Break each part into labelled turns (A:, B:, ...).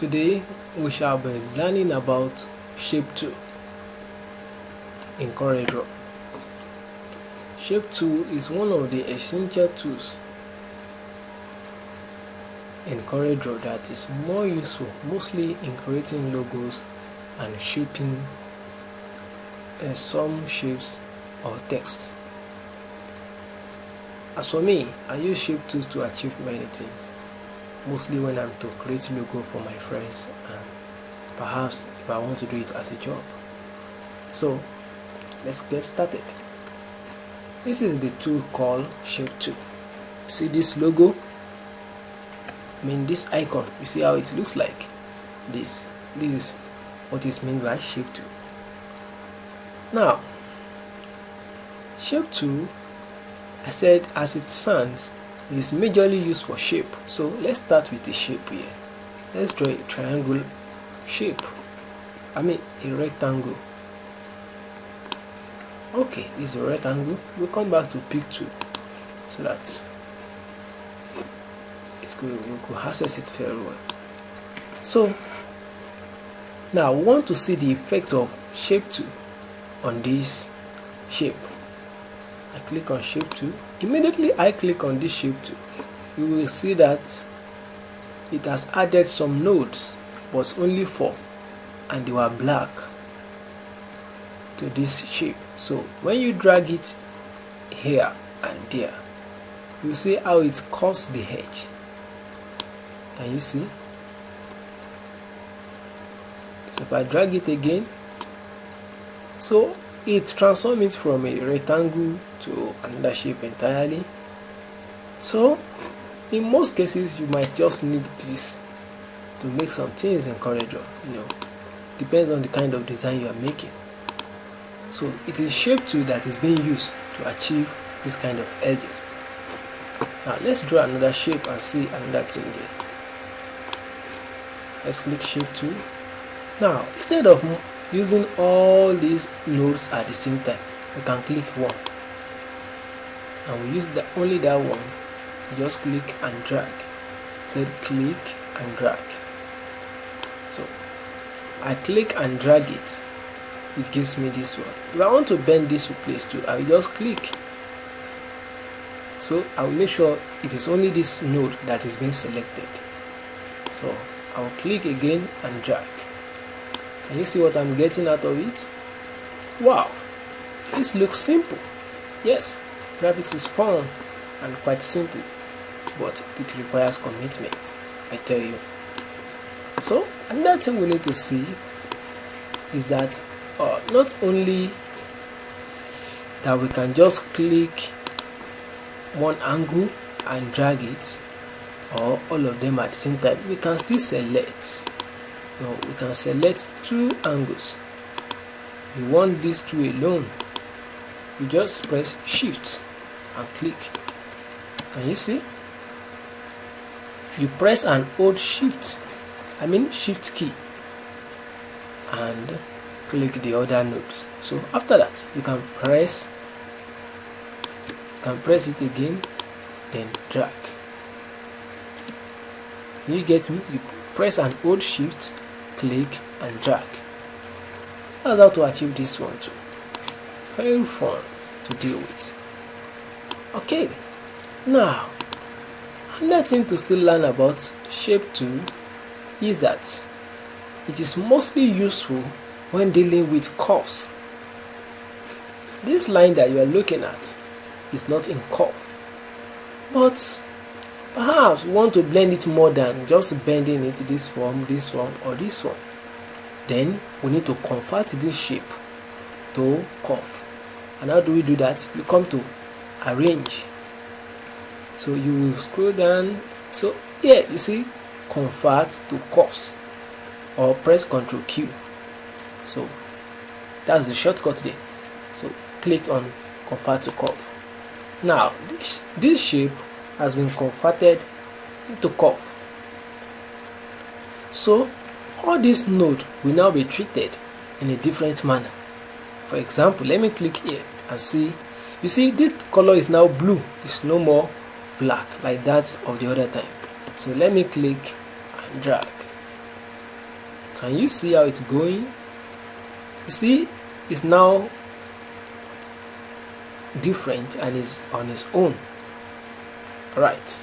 A: Today we shall be learning about Shape 2 in Corel. Shape 2 is one of the essential tools in Corel that is more useful mostly in creating logos and shaping some shapes or text. As for me, I use Shape tools to achieve many things, mostly when I'm to create logo for my friends and perhaps if I want to do it as a job. So let's get started. This is the tool called Shape 2. See this logo? This icon, you see how it looks like? This is what is meant by Shape 2. Now, Shape 2, I said as it sounds, is majorly used for shape. So let's start with the shape here. Let's draw a triangle shape. A rectangle. Okay, this is a rectangle. We'll come back to pick 2 so that we could access it very well. So now we want to see the effect of Shape 2 on this shape. I click on Shape 2. Immediately I click on this Shape 2, you will see that it has added some nodes, but only 4, and they were black to this shape. So when you drag it here and there, you see how it curves the edge. Can you see? So if I drag it again, so it transforms it from a rectangle to another shape entirely. So in most cases you might just need this to make some things in Corel. Depends on the kind of design you are making. So it is Shape 2 that is being used to achieve this kind of edges. Now let's draw another shape and see another thing there. Let's click Shape 2. Now instead of using all these nodes at the same time, we can click one, and we use only that one. Just click and drag. Said click and drag. So I click and drag it. It gives me this one. If I want to bend this place too, I will just click. So I will make sure it is only this node that is being selected. So I will click again and drag. Can you see what I'm getting out of it? Wow, this looks simple. Yes, graphics is fun and quite simple, but it requires commitment, I tell you. So another thing we need to see is that not only that we can just click one angle and drag it, or all of them at the same time, we can still select. We can select 2 angles. You want these 2 alone, you just press Shift and click. Can you see? You press and hold Shift key, and click the other nodes. So after that you can press it again, then drag. You get me? You press and hold Shift, click and drag. That's how to achieve this one too. Very fun to deal with. Okay, now another thing to still learn about Shape 2 is that it is mostly useful when dealing with curves. This line that you are looking at is not in curve, but perhaps we want to blend it more than just bending it this form, or this one. Then we need to convert this shape to curve. And how do we do that? You come to arrange. So you will scroll down. So here you see convert to curves, or press Ctrl Q. So that's the shortcut there. So click on convert to curve. Now this shape has been converted into curve. So all these nodes will now be treated in a different manner. For example, let me click here and see. You see this color is now blue. It's no more black like that of the other time. So let me click and drag. Can you see how it's going? You see, it's now different and is on its own. Alright,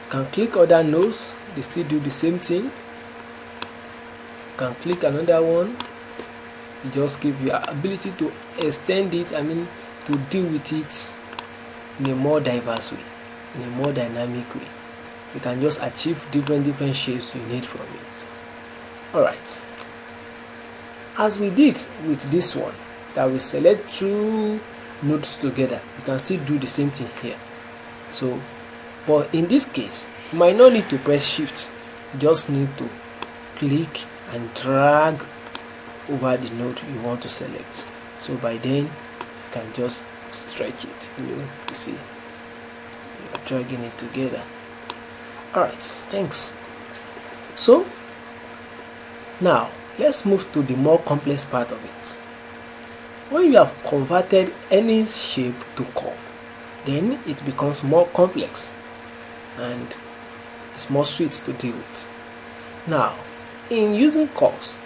A: you can click other nodes, they still do the same thing. You can click another one, it just gives you ability to extend it, to deal with it in a more diverse way, in a more dynamic way. You can just achieve different shapes you need from it. Alright, as we did with this one, that we select two nodes together, you can still do the same thing here. So, but in this case, you might not need to press shift, you just need to click and drag over the node you want to select. So by then, you can just stretch it, you see, you're dragging it together. Alright, thanks. So now let's move to the more complex part of it. When you have converted any shape to curve, then it becomes more complex and it's more sweet to deal with. Now, in using curves,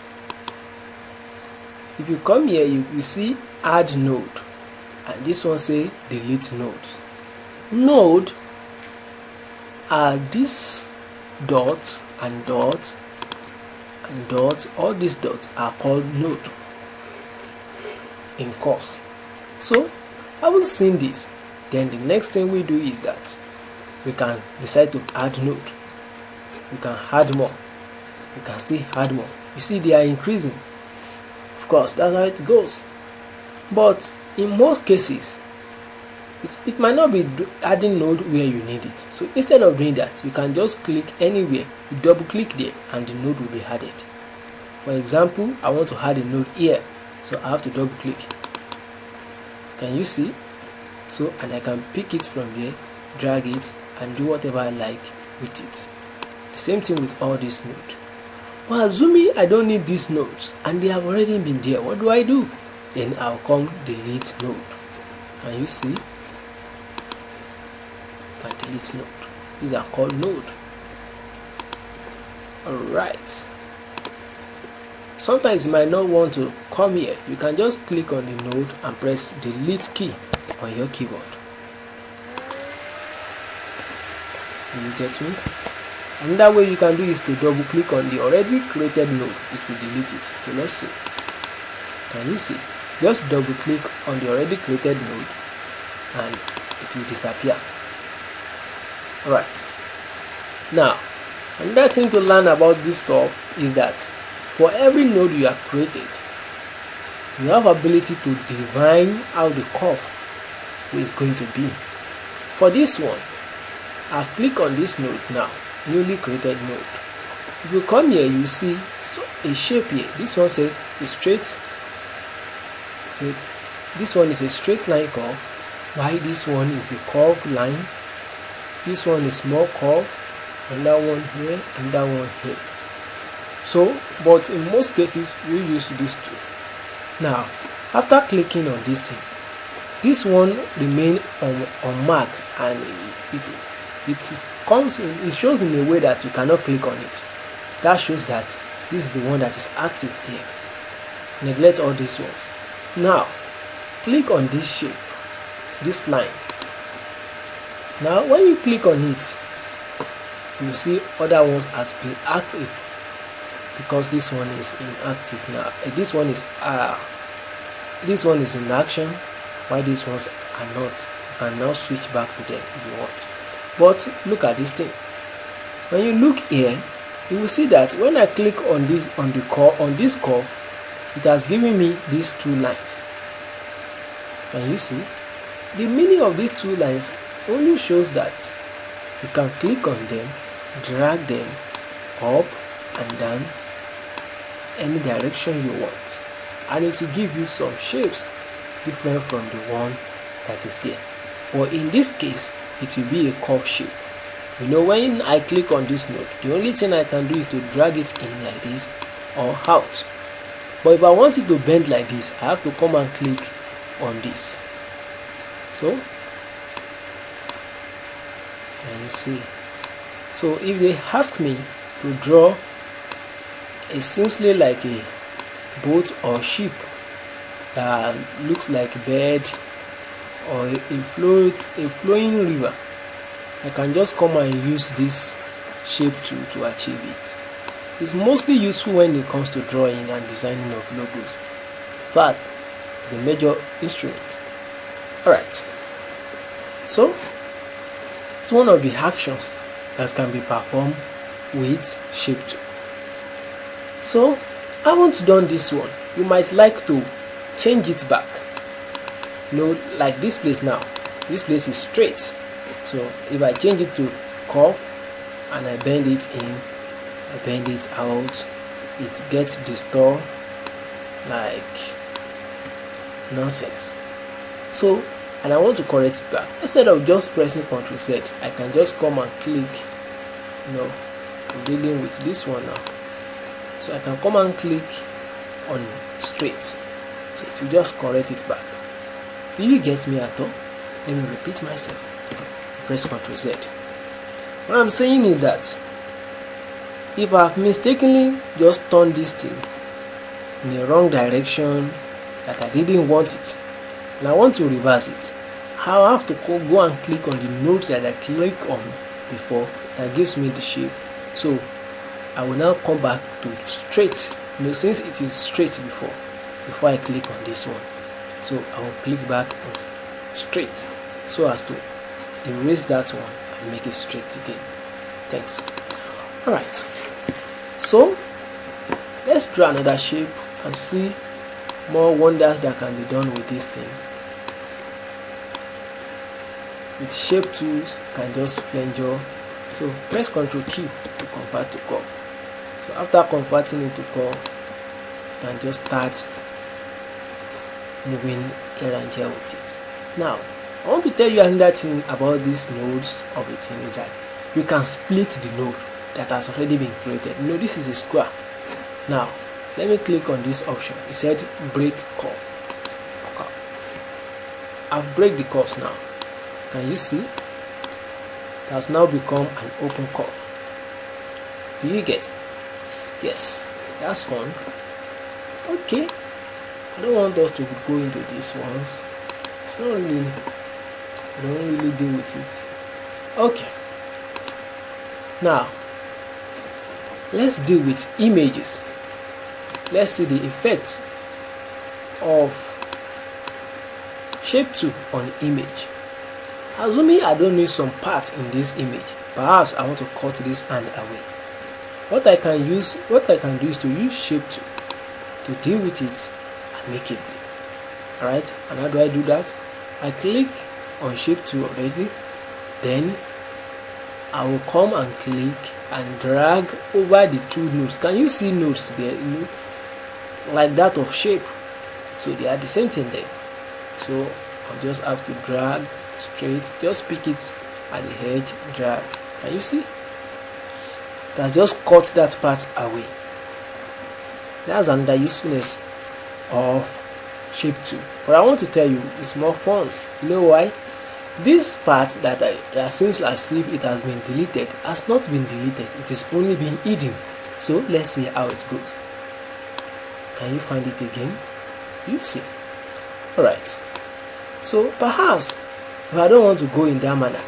A: if you come here, you see add node, and this one say delete nodes. Node are these dots and dots and dots. All these dots are called node in curves. So having seen this, then the next thing we do is that we can decide to add node. We can add more, we can still add more. You see, they are increasing. Of course, that's how it goes. But in most cases, it might not be adding node where you need it. So instead of doing that, you can just click anywhere, you double click there, and the node will be added. For example, I want to add a node here, so I have to double click. Can you see? So, and I can pick it from here, drag it, and do whatever I like with it. The same thing with all these nodes. Well, assuming I don't need these nodes and they have already been there, what do? Then I'll come delete node. Can you see? Can delete node. These are called node. Alright. Sometimes you might not want to come here. You can just click on the node and press delete key on your keyboard. Do you get me? Another way you can do is to double click on the already created node. It will delete it. So let's see. Can you see? Just double click on the already created node and it will disappear. Alright. Now, another thing to learn about this stuff is that for every node you have created, you have ability to define how the curve is going to be. For this one, I've clicked on this node now, newly created node. If you come here, you see a shape here. This one says a straight. So this one is a straight line curve, while this one is a curved line. This one is more curve, and that one here, and that one here. So, but in most cases, you use these two. Now, after clicking on this thing, this one remain on mark, and it comes in. It shows in a way that you cannot click on it. That shows that this is the one that is active here. Neglect all these ones. Now, click on this shape, this line. Now, when you click on it, you see other ones has been active because this one is inactive now. This one is in action, while these ones are not. You can now switch back to them if you want. But look at this thing. When you look here, you will see that when I click on this curve, it has given me these two lines. Can you see? The meaning of these two lines only shows that you can click on them, drag them up and down any direction you want, and it will give you some shapes different from the one that is there. But in this case, it will be a curve shape. You know, when I click on this node, the only thing I can do is to drag it in like this or out. But if I want it to bend like this, I have to come and click on this. So, can you see? So if they ask me to draw it seems like a boat or ship that looks like a bird or a flowing river, I can just come and use this shape tool to achieve it. It's mostly useful when it comes to drawing and designing of logos. In fact, it's a major instrument. Alright, so it's one of the actions that can be performed with shape tool. So I haven't done this one. You might like to change it back. Like this place now. This place is straight. So if I change it to curve and I bend it in, I bend it out, it gets distorted like nonsense. So, and I want to correct it back. Instead of just pressing Ctrl Z, I can just come and click. I'm dealing with this one now. So I can come and click on straight. So it will just correct it back. Do you get me at all? Let me repeat myself. Press Ctrl Z. What I'm saying is that if I've mistakenly just turned this thing in a wrong direction, that I didn't want it, and I want to reverse it, I'll have to go and click on the node that I clicked on before that gives me the shape. So I will now come back to straight, since it is straight before I click on this one. So I will click back on straight so as to erase that one and make it straight again. Thanks. Alright, so let's draw another shape and see more wonders that can be done with this thing. With shape tools, you can just flange. So press Ctrl Q to convert to curve. So after converting it to curve, you can just start moving here and here with it. Now, I want to tell you another thing about these nodes of a thing is that you can split the node that has already been created. This is a square. Now, let me click on this option. It said break curve. Okay. I've break the curves now. Can you see? It has now become an open curve. Do you get it? Yes, that's fun. Okay, I don't want us to go into these ones. It's not really, I don't really deal with it. Okay, now let's deal with images. Let's see the effects of shape 2 on image. Assuming I don't need some part in this image, perhaps I want to cut this hand away. What I can do is to use shape 2 to deal with it amicably. Alright, and how do I do that? I click on shape 2 already, then I will come and click and drag over the two nodes. Can you see nodes there? Like that of shape. So they are the same thing there. So I'll just have to drag straight, just pick it at the edge, drag. Can you see? That's just cut that part away. That's another usefulness of shape 2. But I want to tell you, it's more fun. You know why? This part that seems as if it has been deleted has not been deleted. It is only been hidden. So let's see how it goes. Can you find it again? You see. Alright. So perhaps if I don't want to go in that manner,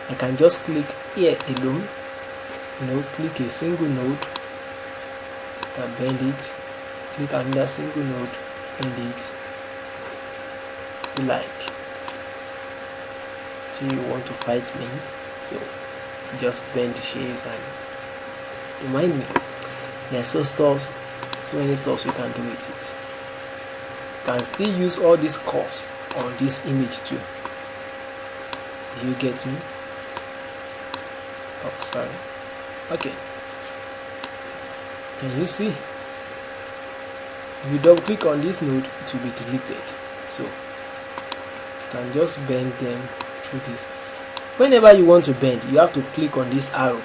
A: I can just click here alone. Click a single node, can bend it, click another single node, bend it, like. So you want to fight me, so just bend the shades and remind me. There's so many stuff you can do with it. You can still use all these curves on this image too. Do you get me? Oh, sorry. Okay, can you see? If you double click on this node, it will be deleted. So you can just bend them through this. Whenever you want to bend, you have to click on this arrow.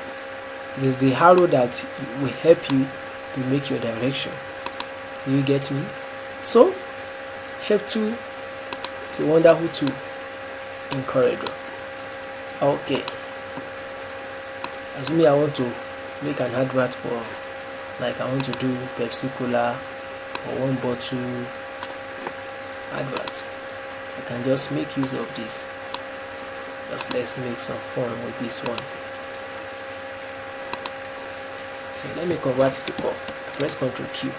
A: It is the arrow that will help you to make your direction. Do you get me? So shape 2 is a wonderful tool in Corel. Okay. Assuming I want to make an advert for like I want to do Pepsi Cola or one bottle advert, I can just make use of this. Just let's make some fun with this one. So let me convert to curve. Press Ctrl Q.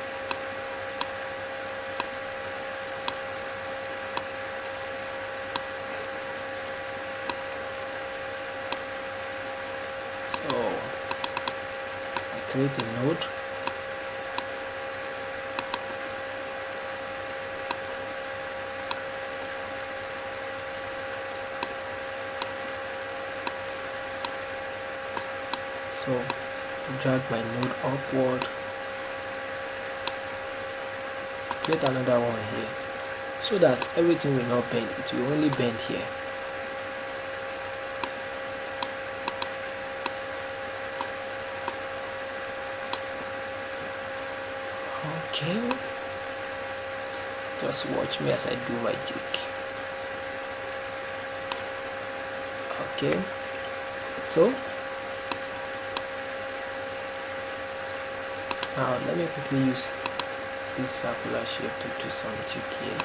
A: So I create a node. So I drag my node upward, create another one here, so that everything will not bend, it will only bend here. Okay, just watch me as I do my jig. Okay, so now let me quickly use this circular shape to do some jig here.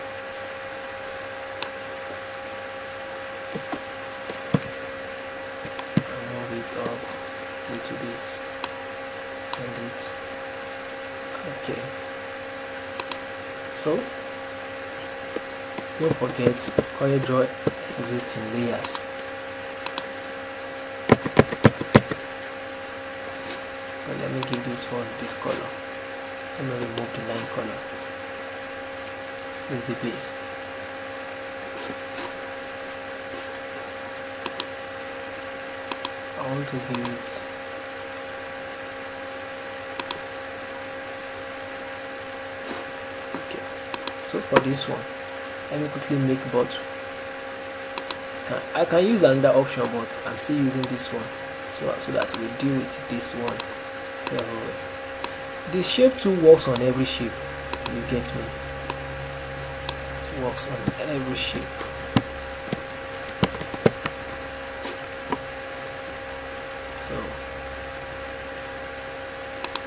A: And move it up a little bit and it. Okay, so don't forget CorelDRAW exists in layers. So let me give this one this color. Let me remove the line color. This is the base. I want to give it okay. So for this one, let me quickly make bottle. I can use another option, but I'm still using this one so that we deal with this one. This shape tool works on every shape. You get me? It works on every shape. So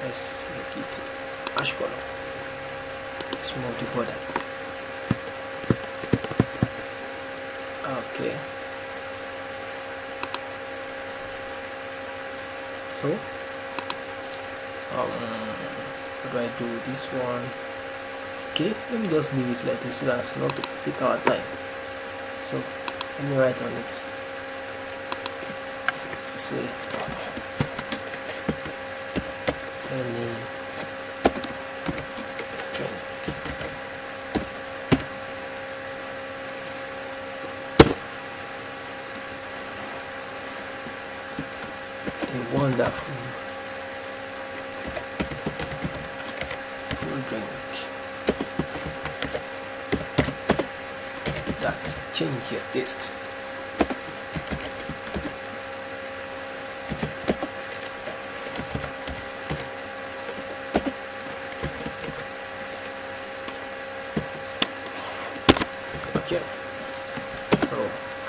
A: let's make it ash color. Let's remove the border. Okay. So what do I do with this one? Okay, let me just leave it like this so that's not to take our time. So let me write on it. Say any drink. A wonderful drink that change your taste. Okay, so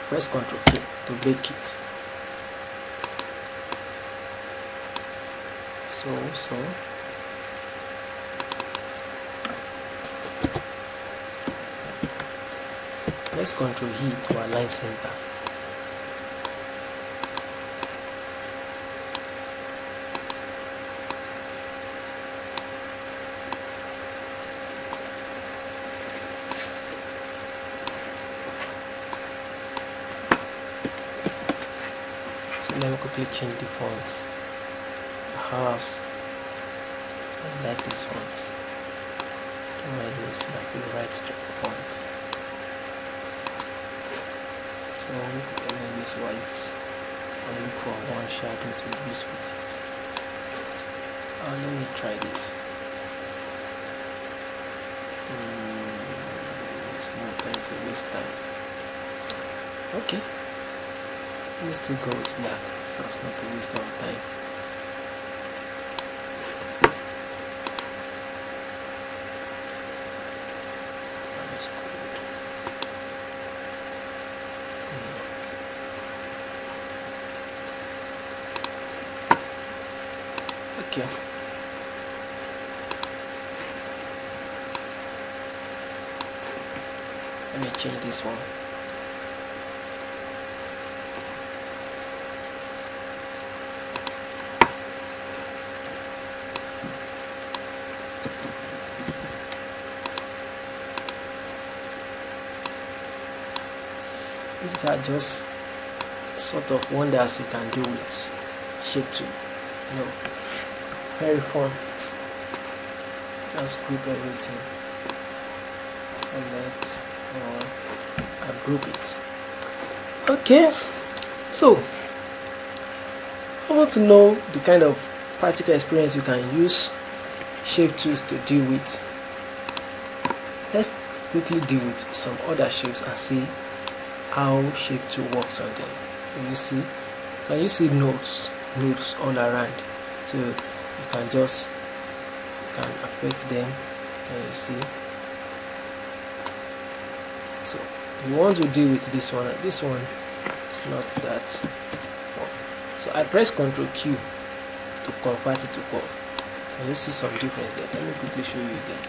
A: press Ctrl K to break it. So let's Ctrl E to align center. So let me quickly change the fonts. Halves. I like these fonts. Don't mind this, I feel right to fonts. So let me use white and look for one shadow to use with it. Let me try this. It's not going to waste time. Okay, let me still go with black so as not to waste our time. That's good. Okay, Let me change this one. These are just sort of wonders you can do with shape tool. No, very fun. Just group everything, select all, and group it. Okay, so I want to know the kind of practical experience you can use shape tools to deal with. Let's quickly deal with some other shapes and see how shape tool works on them. Can you see nodes all around? So you can affect them. Can you see? So you want to deal with this one. This one is not that fun. So I press Ctrl Q to convert it to curve. Can you see some difference there? Let me quickly show you again.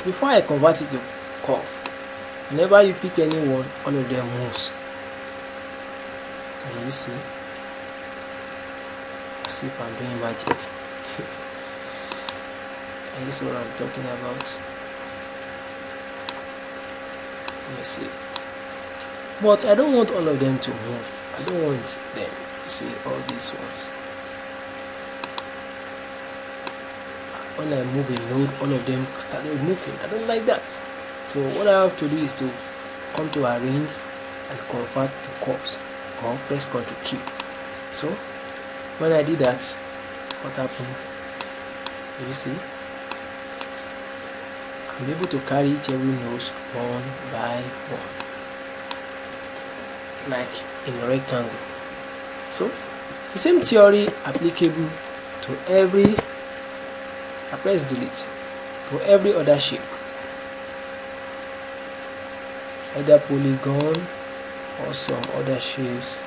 A: Before I convert it to curve, whenever you pick any one, all of them moves. Can you see? Let's see if I'm doing magic. Can you see what I'm talking about? You see. But I don't want all of them to move. I don't want them. You see, all these ones. When I move a node, all of them started moving. I don't like that. So what I have to do is to come to arrange and convert to curves, or press Ctrl Q. So when I did that, what happened? You see, I'm able to carry each every node one by one, like in a rectangle. So the same theory applicable to every, I press delete, to every other shape, either polygon or some other shapes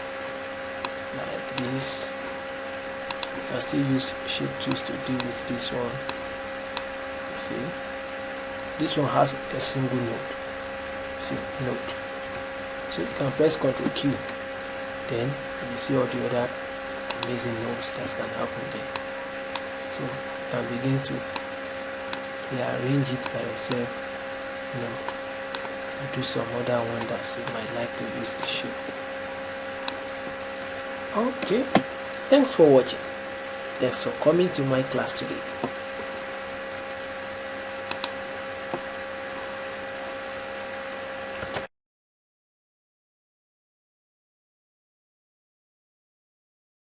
A: like this. You can still use shape tools to deal with this one. You see, this one has a single node. See, node. So you can press Ctrl Q, then you see all the other amazing nodes that can happen there. So you can begin to rearrange it by yourself. You know, do some other wonders you might like to use the shape for. Okay, thanks for watching. Thanks for coming to my class today.